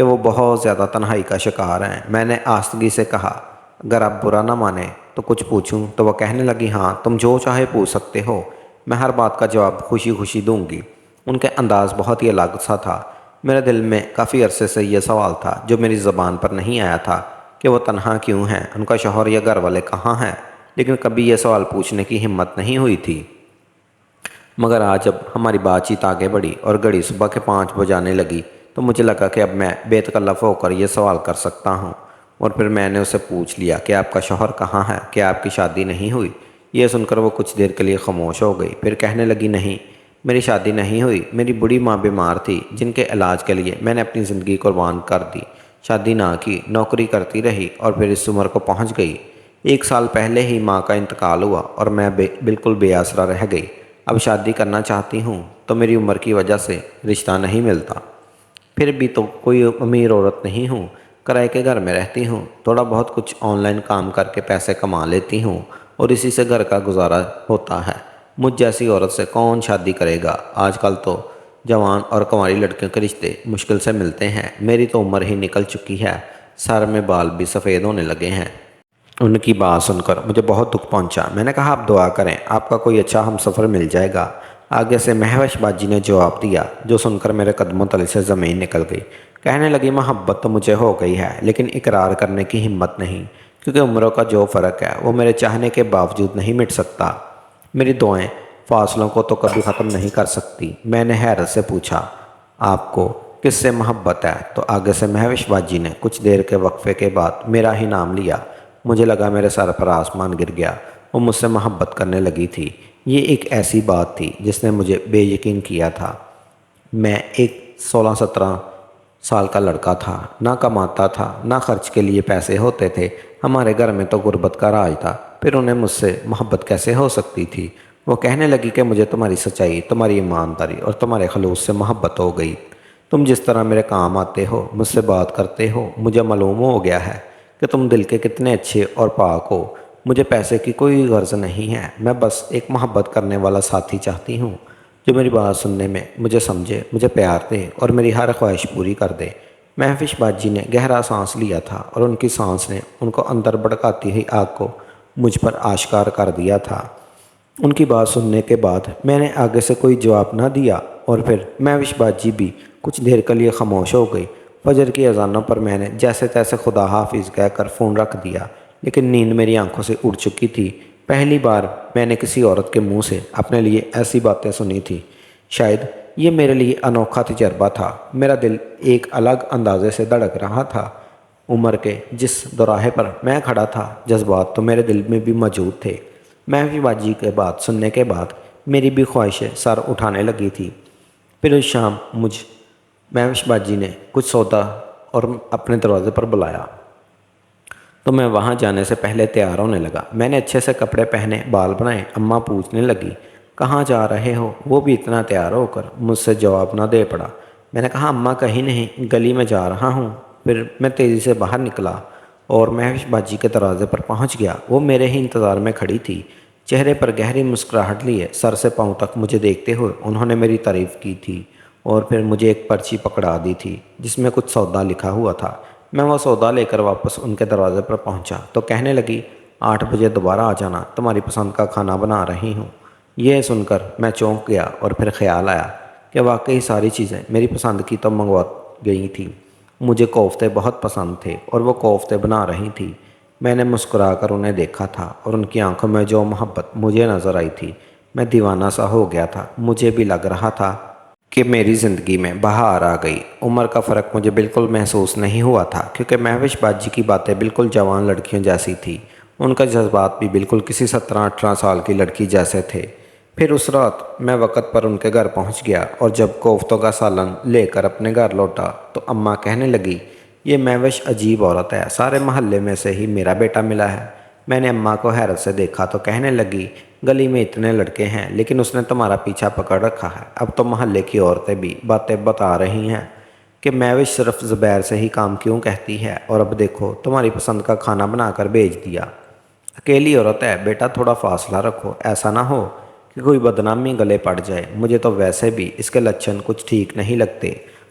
کہ وہ بہت زیادہ تنہائی کا شکار ہیں۔ میں نے آستگی سے کہا، اگر آپ برا نہ مانیں تو کچھ پوچھوں؟ تو وہ کہنے لگی، ہاں تم جو چاہے پوچھ سکتے ہو، میں ہر بات کا جواب خوشی خوشی دوں گی۔ ان کے انداز بہت ہی الگ سا تھا۔ میرے دل میں کافی عرصے سے یہ سوال تھا جو میری زبان پر نہیں آیا تھا کہ وہ تنہا کیوں ہیں، ان کا شوہر یا گھر والے کہاں ہیں، لیکن کبھی یہ سوال پوچھنے کی ہمت نہیں ہوئی تھی۔ مگر آج جب ہماری بات چیت آگے بڑھی اور گھڑی صبح کے 5 بجانے لگی تو مجھے لگا کہ اب میں بے تکلف ہو کر یہ سوال کر سکتا ہوں۔ اور پھر میں نے اسے پوچھ لیا کہ آپ کا شوہر کہاں ہے، کیا آپ کی شادی نہیں ہوئی؟ یہ سن کر وہ کچھ دیر کے لیے خاموش ہو گئی، پھر کہنے لگی، نہیں میری شادی نہیں ہوئی، میری بڑی ماں بیمار تھی جن کے علاج کے لیے میں نے اپنی زندگی قربان کر دی، شادی نہ کی، نوکری کرتی رہی اور پھر اس عمر کو پہنچ گئی۔ 1 سال پہلے ہی ماں کا انتقال ہوا اور میں بالکل بے آسرا رہ گئی۔ اب شادی کرنا چاہتی ہوں تو میری عمر کی وجہ سے رشتہ نہیں ملتا۔ پھر بھی تو کوئی امیر عورت نہیں ہوں، کرائے کے گھر میں رہتی ہوں، تھوڑا بہت کچھ آن لائن کام کر کے پیسے کما لیتی ہوں اور اسی سے گھر کا گزارا ہوتا ہے۔ مجھ جیسی عورت سے کون شادی کرے گا؟ آج کل تو جوان اور کنواری لڑکیوں کے رشتے مشکل سے ملتے ہیں۔ میری تو عمر ہی نکل چکی ہے، سر میں بال بھی سفید ہونے لگے ہیں۔ ان کی بات سن کر مجھے بہت دکھ پہنچا۔ میں نے کہا، آپ دعا کریں، آپ کا کوئی اچھا ہم سفر مل جائے گا۔ آگے سے مہوش باجی نے جواب دیا، جو سن کر میرے قدموں تلے سے زمین نکل گئی۔ کہنے لگی، محبت تو مجھے ہو گئی ہے لیکن اقرار کرنے کی ہمت نہیں، کیونکہ عمروں کا جو فرق ہے وہ میرے چاہنے کے باوجود نہیں مٹ سکتا۔ میری دعائیں فاصلوں کو تو کبھی ختم نہیں کر سکتی۔ میں نے حیرت سے پوچھا، آپ کو کس سے محبت ہے؟ تو آگے سے مہوش باجی نے کچھ دیر کے وقفے کے بعد میرا ہی نام لیا۔ مجھے لگا میرے سر پر آسمان گر گیا۔ وہ مجھ سے محبت کرنے لگی تھی۔ یہ ایک ایسی بات تھی جس نے مجھے بے یقین کیا تھا۔ میں ایک 16-17 سال کا لڑکا تھا، نہ کماتا تھا نہ خرچ کے لیے پیسے ہوتے تھے۔ ہمارے گھر میں تو غربت کا راج تھا، پھر انہیں مجھ سے محبت کیسے ہو سکتی تھی؟ وہ کہنے لگی کہ مجھے تمہاری سچائی، تمہاری ایمانداری اور تمہارے خلوص سے محبت ہو گئی۔ تم جس طرح میرے کام آتے ہو، مجھ سے بات کرتے ہو، مجھے معلوم ہو گیا ہے کہ تم دل کے کتنے اچھے اور پاک ہو۔ مجھے پیسے کی کوئی غرض نہیں ہے، میں بس ایک محبت کرنے والا ساتھی چاہتی ہوں جو میری بات سننے میں مجھے سمجھے، مجھے پیار دے اور میری ہر خواہش پوری کر دے۔ مہوش باجی نے گہرا سانس لیا تھا اور ان کی سانس نے ان کو اندر بھڑکاتی ہوئی آگ کو مجھ پر آشکار کر دیا تھا۔ ان کی بات سننے کے بعد میں نے آگے سے کوئی جواب نہ دیا اور پھر مہوش باجی بھی کچھ دیر کے لیے خاموش ہو گئی۔ فجر کی اذانوں پر میں نے جیسے تیسے خدا حافظ کہہ کر فون رکھ دیا، لیکن نیند میری آنکھوں سے اڑ چکی تھی۔ پہلی بار میں نے کسی عورت کے منہ سے اپنے لیے ایسی باتیں سنی تھی۔ شاید یہ میرے لیے انوکھا تجربہ تھا۔ میرا دل ایک الگ اندازے سے دھڑک رہا تھا۔ عمر کے جس دوراہے پر میں کھڑا تھا، جذبات تو میرے دل میں بھی موجود تھے۔ مہوش باجی کے بات سننے کے بعد میری بھی خواہشیں سر اٹھانے لگی تھی۔ پھر اس شام مہوش باجی نے کچھ سودا اور اپنے دروازے پر بلایا تو میں وہاں جانے سے پہلے تیار ہونے لگا۔ میں نے اچھے سے کپڑے پہنے، بال بنائے۔ اماں پوچھنے لگی، کہاں جا رہے ہو؟ وہ بھی اتنا تیار ہو کر مجھ سے جواب نہ دے پڑا۔ میں نے کہا، اماں کہیں نہیں، گلی میں جا رہا ہوں۔ پھر میں تیزی سے باہر نکلا اور مہوش باجی کے دروازے پر پہنچ گیا۔ وہ میرے ہی انتظار میں کھڑی تھی، چہرے پر گہری مسکراہٹ لیے سر سے پاؤں تک مجھے دیکھتے ہوئے انہوں نے میری تعریف کی تھی اور پھر مجھے ایک پرچی پکڑا دی تھی جس میں کچھ سودا لکھا ہوا تھا۔ میں وہ سودا لے کر واپس ان کے دروازے پر پہنچا تو کہنے لگی، 8 بجے دوبارہ آ جانا، تمہاری پسند کا کھانا بنا رہی ہوں۔ یہ سن کر میں چونک گیا اور پھر خیال آیا کہ واقعی ساری چیزیں میری پسند کی تو منگوا گئی تھیں۔ مجھے کوفتے بہت پسند تھے اور وہ کوفتے بنا رہی تھی۔ میں نے مسکرا کر انہیں دیکھا تھا اور ان کی آنکھوں میں جو محبت مجھے نظر آئی تھی، میں دیوانہ سا ہو گیا تھا۔ مجھے بھی لگ رہا تھا کہ میری زندگی میں بہار آ گئی۔ عمر کا فرق مجھے بالکل محسوس نہیں ہوا تھا، کیونکہ مہوش باجی کی باتیں بالکل جوان لڑکیوں جیسی تھی، ان کا جذبات بھی بالکل کسی 17-18 سال کی لڑکی جیسے تھے۔ پھر اس رات میں وقت پر ان کے گھر پہنچ گیا اور جب کوفتوں کا سالن لے کر اپنے گھر لوٹا تو اماں کہنے لگی، یہ مہوش عجیب عورت ہے، سارے محلے میں سے ہی میرا بیٹا ملا ہے۔ میں نے اماں کو حیرت سے دیکھا تو کہنے لگی، گلی میں اتنے لڑکے ہیں لیکن اس نے تمہارا پیچھا پکڑ رکھا ہے۔ اب تو محلے کی عورتیں بھی باتیں بتا رہی ہیں کہ مہوش صرف زبیر سے ہی کام کیوں کہتی ہے، اور اب دیکھو تمہاری پسند کا کھانا بنا کر بھیج دیا۔ اکیلی عورت ہے بیٹا، تھوڑا فاصلہ رکھو، ایسا نہ ہو کہ کوئی بدنامی گلے پڑ جائے۔ مجھے تو ویسے بھی اس کے لچھن کچھ ٹھیک نہیں لگتے۔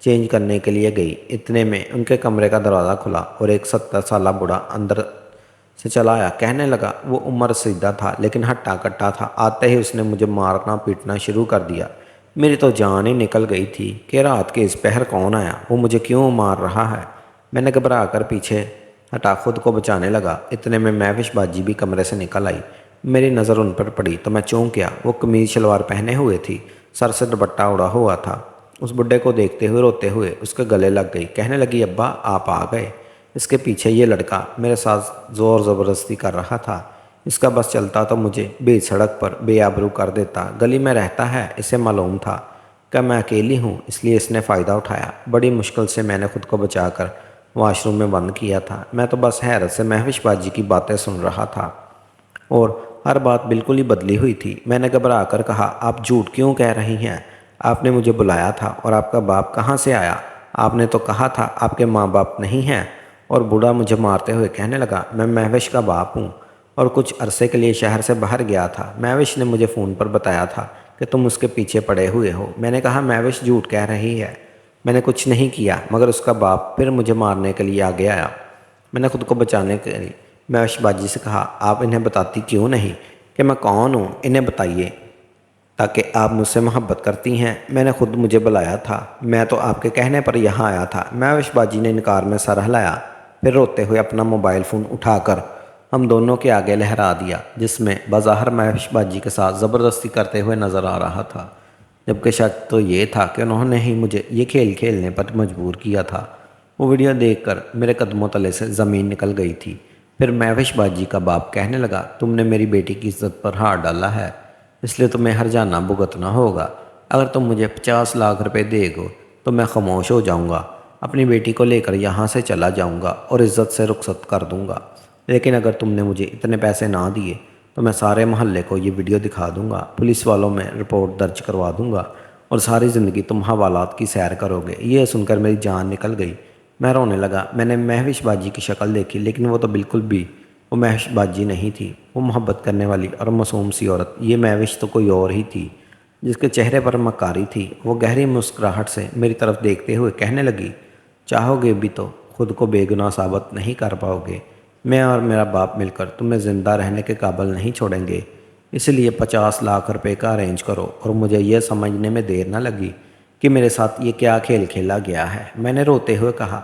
چینج کرنے کے لیے گئی۔ اتنے میں ان کے کمرے کا دروازہ کھلا اور ایک 70 سالہ بوڑھا اندر سے چلا آیا۔ کہنے لگا، وہ عمر رسیدہ تھا لیکن ہٹا کٹا تھا۔ آتے ہی اس نے مجھے مارنا پیٹنا شروع کر دیا۔ میری تو جان ہی نکل گئی تھی کہ رات کے اس پہر کون آیا، وہ مجھے کیوں مار رہا ہے۔ میں نے گھبرا کر پیچھے ہٹا خود کو بچانے لگا۔ اتنے میں مہوش باجی بھی کمرے سے نکل آئی۔ میری نظر ان پر پڑی تو میں چونک گیا۔ وہ قمیض شلوار پہنے ہوئے تھی، سر سے دوپٹہ اڑا ہوا تھا۔ اس بڈھے کو دیکھتے ہوئے روتے ہوئے اس کے گلے لگ گئی۔ کہنے لگی، ابا آپ آ گئے۔ اس کے پیچھے یہ لڑکا میرے ساتھ زور زبردستی کر رہا تھا۔ اس کا بس چلتا تو مجھے بیچ سڑک پر بے آبرو کر دیتا۔ گلی میں رہتا ہے، اسے معلوم تھا کہ میں اکیلی ہوں، اس لیے اس نے فائدہ اٹھایا۔ بڑی مشکل سے میں نے خود کو بچا کر واش روم میں بند کیا تھا۔ میں تو بس حیرت سے مہوش باجی کی باتیں سن رہا تھا اور ہر بات بالکل ہی بدلی ہوئی تھی۔ میں نے گھبرا کر کہا، آپ جھوٹ کیوں کہہ رہی ہیں؟ آپ نے مجھے بلایا تھا اور آپ کا باپ کہاں سے آیا؟ آپ نے تو کہا تھا آپ کے ماں باپ نہیں ہیں۔ اور بوڑھا مجھے مارتے ہوئے کہنے لگا، میں مہوش کا باپ ہوں اور کچھ عرصے کے لیے شہر سے باہر گیا تھا۔ مہوش نے مجھے فون پر بتایا تھا کہ تم اس کے پیچھے پڑے ہوئے ہو۔ میں نے کہا، مہوش جھوٹ کہہ رہی ہے، میں نے کچھ نہیں کیا۔ مگر اس کا باپ پھر مجھے مارنے کے لیے آگے آیا۔ میں نے خود کو بچانے کے لیے مہوش باجی سے کہا، آپ انہیں بتاتی کیوں نہیں کہ میں کون ہوں؟ انہیں بتائیے تاکہ آپ مجھ سے محبت کرتی ہیں۔ میں نے خود مجھے بلایا تھا، میں تو آپ کے کہنے پر یہاں آیا تھا۔ مہوش باجی نے انکار میں سر ہلایا، پھر روتے ہوئے اپنا موبائل فون اٹھا کر ہم دونوں کے آگے لہرا دیا، جس میں بظاہر مہوش باجی کے ساتھ زبردستی کرتے ہوئے نظر آ رہا تھا، جبکہ شک تو یہ تھا کہ انہوں نے ہی مجھے یہ کھیل کھیلنے پر مجبور کیا تھا۔ وہ ویڈیو دیکھ کر میرے قدموں تلے سے زمین نکل گئی تھی۔ پھر مہوش باجی کا باپ کہنے لگا، تم نے میری بیٹی کی عزت پر ہاتھ ڈالا ہے، اس لیے تمہیں ہرجانہ بھگتنا ہوگا۔ اگر تم مجھے 50 لاکھ روپے دے گو تو میں خاموش ہو جاؤں گا، اپنی بیٹی کو لے کر یہاں سے چلا جاؤں گا اور عزت سے رخصت کر دوں گا۔ لیکن اگر تم نے مجھے اتنے پیسے نہ دیے تو میں سارے محلے کو یہ ویڈیو دکھا دوں گا، پولیس والوں میں رپورٹ درج کروا دوں گا اور ساری زندگی تم حوالات کی سیر کرو گے۔ یہ سن کر میری جان نکل گئی، میں رونے لگا۔ میں نے مہوش باجی کی شکل دیکھی لیکن وہ تو بالکل بھی وہ مہوش باجی نہیں تھی۔ وہ محبت کرنے والی اور معصوم سی عورت، یہ مہوش تو کوئی اور ہی تھی جس کے چہرے پر مکاری تھی۔ وہ گہری مسکراہٹ سے میری طرف دیکھتے ہوئے کہنے لگی، چاہو گے بھی تو خود کو بے گناہ ثابت نہیں کر پاؤ گے۔ میں اور میرا باپ مل کر تمہیں زندہ رہنے کے قابل نہیں چھوڑیں گے، اس لیے 50 لاکھ روپے کا ارینج کرو۔ اور مجھے یہ سمجھنے میں دیر نہ لگی کہ میرے ساتھ یہ کیا کھیل کھیلا گیا ہے۔ میں نے روتے ہوئے کہا،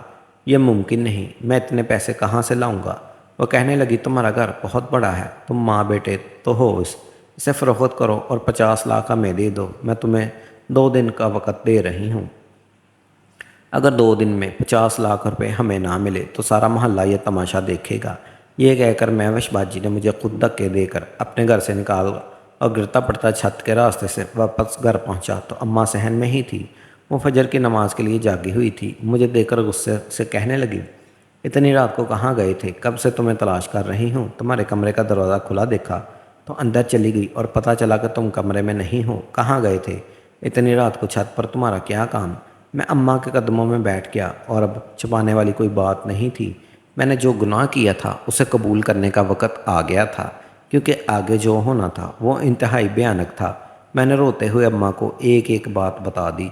یہ ممکن نہیں، میں اتنے پیسے کہاں سے لاؤں گا؟ وہ کہنے لگی، تمہارا گھر بہت بڑا ہے، تم ماں بیٹے تو ہو، اسے فروخت کرو اور 50 لاکھ ہمیں دے دو۔ میں تمہیں 2 دن کا وقت دے رہی ہوں۔ اگر 2 دن میں 50 لاکھ روپے ہمیں نہ ملے تو سارا محلہ یہ تماشا دیکھے گا۔ یہ کہہ کر مہوش باجی نے مجھے خود دھکے دے کر اپنے گھر سے نکال اور گرتا پڑتا چھت کے راستے سے واپس گھر پہنچا تو اماں صحن میں ہی تھی۔ وہ فجر کی نماز کے لیے جاگی ہوئی تھی۔ مجھے دیکھ کر غصے سے کہنے لگی، اتنی رات کو کہاں گئے تھے؟ کب سے تمہیں تلاش کر رہی ہوں، تمہارے کمرے کا دروازہ کھلا دیکھا تو اندر چلی گئی اور پتہ چلا کہ تم کمرے میں نہیں ہو۔ کہاں گئے تھے اتنی رات کو؟ چھت پر تمہارا کیا کام؟ میں اماں کے قدموں میں بیٹھ گیا اور اب چھپانے والی کوئی بات نہیں تھی۔ میں نے جو گناہ کیا تھا اسے قبول کرنے کا وقت آ گیا تھا، کیونکہ آگے جو ہونا تھا وہ انتہائی بھیانک تھا۔ میں نے روتے ہوئے اماں کو ایک ایک بات بتا دی،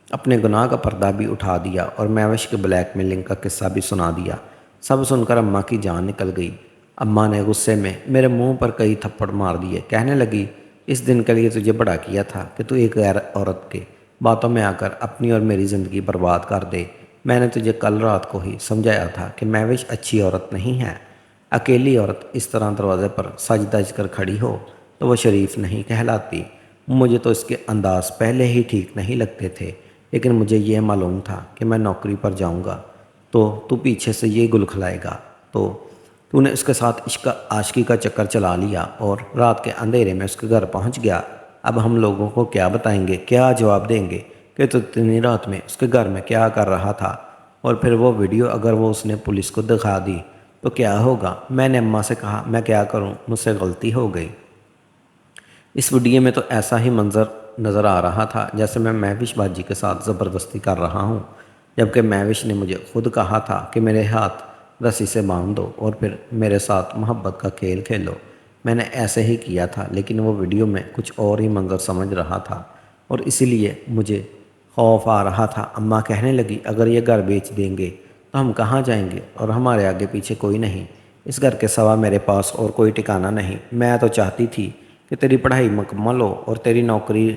اپنے گناہ کا پردہ بھی اٹھا دیا اور مہوش کے بلیک میلنگ کا قصہ بھی سنا دیا۔ سب سن کر اماں کی جان نکل گئی۔ اماں نے غصے میں میرے منہ پر کئی تھپڑ مار دیے۔ کہنے لگی، اس دن کے لیے تجھے بڑا کیا تھا کہ تو ایک غیر عورت کے باتوں میں آ کر اپنی اور میری زندگی برباد کر دے۔ میں نے تجھے کل رات کو ہی سمجھایا تھا کہ مہوش اچھی عورت نہیں ہے۔ اکیلی عورت اس طرح دروازے پر سج دج کر کھڑی ہو تو وہ شریف نہیں کہلاتی۔ مجھے تو اس کے انداز پہلے ہی ٹھیک نہیں لگتے تھے، لیکن مجھے یہ معلوم تھا کہ میں نوکری پر جاؤں گا تو پیچھے سے یہ گل کھلائے گا، تو نے اس کے ساتھ عشق عاشقی کا چکر چلا لیا اور رات کے اندھیرے میں اس کے گھر پہنچ گیا۔ اب ہم لوگوں کو کیا بتائیں گے، کیا جواب دیں گے کہ تو اتنی رات میں اس کے گھر میں کیا کر رہا تھا؟ اور پھر وہ ویڈیو اگر وہ اس نے پولیس کو دکھا دی تو کیا ہوگا؟ میں نے اماں سے کہا، میں کیا کروں، مجھ سے غلطی ہو گئی۔ اس ویڈیو میں تو ایسا ہی منظر نظر آ رہا تھا جیسے میں مہوش باجی کے ساتھ زبردستی کر رہا ہوں، جبکہ مہوش نے مجھے خود کہا تھا کہ میرے ہاتھ رسی سے باندھ دو اور پھر میرے ساتھ محبت کا کھیل کھیلو۔ میں نے ایسے ہی کیا تھا، لیکن وہ ویڈیو میں کچھ اور ہی منظر سمجھ رہا تھا اور اسی لیے مجھے خوف آ رہا تھا۔ اماں کہنے لگی اگر یہ گھر بیچ دیں گے تو ہم کہاں جائیں گے، اور ہمارے آگے پیچھے کوئی نہیں، اس گھر کے سوا میرے پاس اور کوئی ٹھکانہ نہیں۔ میں تو چاہتی تھی کہ تیری پڑھائی مکمل ہو اور تیری نوکری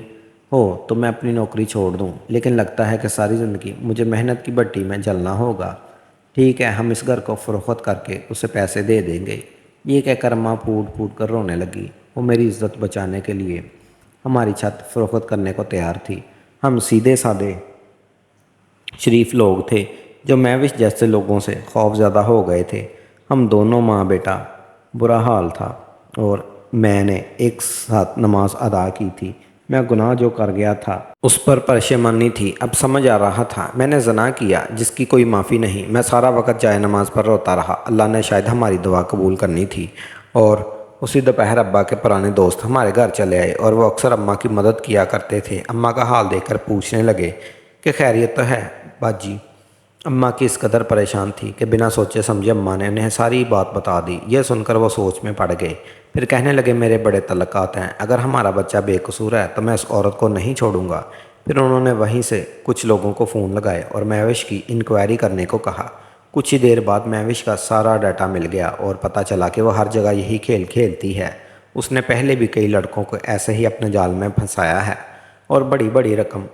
ہو تو میں اپنی نوکری چھوڑ دوں، لیکن لگتا ہے کہ ساری زندگی مجھے محنت کی بھٹی میں جلنا ہوگا۔ ٹھیک ہے، ہم اس گھر کو فروخت کر کے اسے پیسے دے دیں گے۔ یہ کہہ کر اماں پھوٹ پھوٹ کر رونے لگی۔ وہ میری عزت بچانے کے لیے ہماری چھت فروخت کرنے کو تیار تھی۔ ہم سیدھے سادے شریف لوگ تھے جو مہوش جیسے لوگوں سے خوف زدہ ہو گئے تھے۔ ہم دونوں ماں بیٹا برا حال تھا، اور میں نے ایک ساتھ نماز ادا کی تھی۔ میں گناہ جو کر گیا تھا اس پر پشیمانی تھی۔ اب سمجھ آ رہا تھا میں نے زنا کیا جس کی کوئی معافی نہیں۔ میں سارا وقت جائے نماز پر روتا رہا۔ اللہ نے شاید ہماری دعا قبول کرنی تھی، اور اسی دوپہر ابا کے پرانے دوست ہمارے گھر چلے آئے، اور وہ اکثر اماں کی مدد کیا کرتے تھے۔ اماں کا حال دیکھ کر پوچھنے لگے کہ خیریت تو ہے باجی؟ اماں کی اس قدر پریشان تھی کہ بنا سوچے سمجھے اماں نے انہیں ساری بات بتا دی۔ یہ سن کر وہ سوچ میں پڑ گئے، پھر کہنے لگے میرے بڑے تعلقات ہیں، اگر ہمارا بچہ بے قصور ہے تو میں اس عورت کو نہیں چھوڑوں گا۔ پھر انہوں نے وہیں سے کچھ لوگوں کو فون لگائے اور مہوش کی انکوائری کرنے کو کہا۔ کچھ ہی دیر بعد مہوش کا سارا ڈیٹا مل گیا اور پتہ چلا کہ وہ ہر جگہ یہی کھیل کھیلتی ہے۔ اس نے پہلے بھی کئی لڑکوں کو ایسے ہی اپنے جال میں پھنسایا ہے اور بڑی بڑی رقم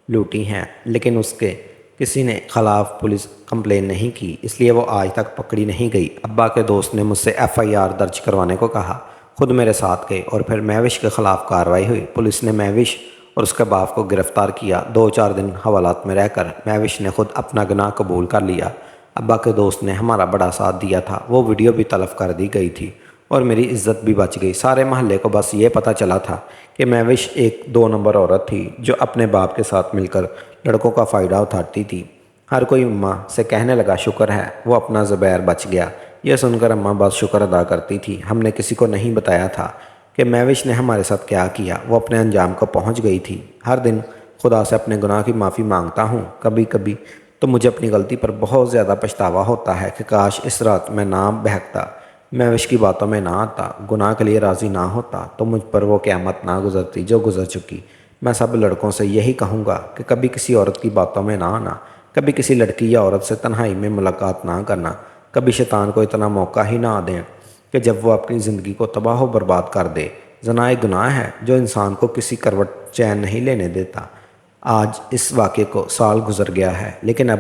لوٹی ہیں، لیکن اس کے کسی نے خلاف پولیس کمپلین نہیں کی، اس لیے وہ آج تک پکڑی نہیں گئی۔ ابا کے دوست نے مجھ سے FIR درج کروانے کو کہا، خود میرے ساتھ گئے اور پھر مہوش کے خلاف کارروائی ہوئی۔ پولیس نے مہوش اور اس کے باپ کو گرفتار کیا۔ 2-4 دن حوالات میں رہ کر مہوش نے خود اپنا گناہ قبول کر لیا۔ ابا کے دوست نے ہمارا بڑا ساتھ دیا تھا۔ وہ ویڈیو بھی تلف کر دی گئی تھی اور میری عزت بھی بچ گئی۔ سارے محلے کو بس یہ پتہ چلا تھا کہ مہوش ایک 2 نمبر عورت تھی جو اپنے باپ کے ساتھ مل کر لڑکوں کا فائدہ اٹھاتی تھی۔ ہر کوئی اماں سے کہنے لگا شکر ہے وہ اپنا زبیر بچ گیا۔ یہ سن کر اماں بس شکر ادا کرتی تھی۔ ہم نے کسی کو نہیں بتایا تھا کہ مہوش نے ہمارے ساتھ کیا کیا۔ وہ اپنے انجام کو پہنچ گئی تھی۔ ہر دن خدا سے اپنے گناہ کی معافی مانگتا ہوں۔ کبھی کبھی تو مجھے اپنی غلطی پر بہت زیادہ پچھتاوا ہوتا ہے کہ کاش اس رات میں نہ بہکتا، مہوش کی باتوں میں نہ آتا، گناہ کے لیے راضی نہ ہوتا، تو مجھ پر وہ قیامت نہ گزرتی جو گزر چکی۔ میں سب لڑکوں سے یہی کہوں گا کہ کبھی کسی عورت کی باتوں میں نہ آنا، کبھی کسی لڑکی یا عورت سے تنہائی میں ملاقات نہ کرنا، کبھی شیطان کو اتنا موقع ہی نہ دیں کہ جب وہ اپنی زندگی کو تباہ و برباد کر دے۔ زنا ایک گناہ ہے جو انسان کو کسی کروٹ چین نہیں لینے دیتا۔ آج اس واقعے کو سال گزر گیا ہے، لیکن اب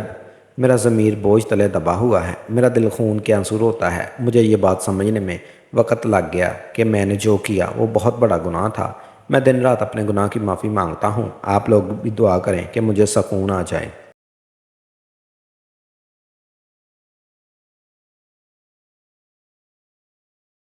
میرا ضمیر بوجھ تلے دبا ہوا ہے۔ میرا دل خون کے آنسو روتا ہے۔ مجھے یہ بات سمجھنے میں وقت لگ گیا کہ میں نے جو کیا وہ بہت بڑا گناہ تھا۔ میں دن رات اپنے گناہ کی معافی مانگتا ہوں۔ آپ لوگ بھی دعا کریں کہ مجھے سکون آ جائے۔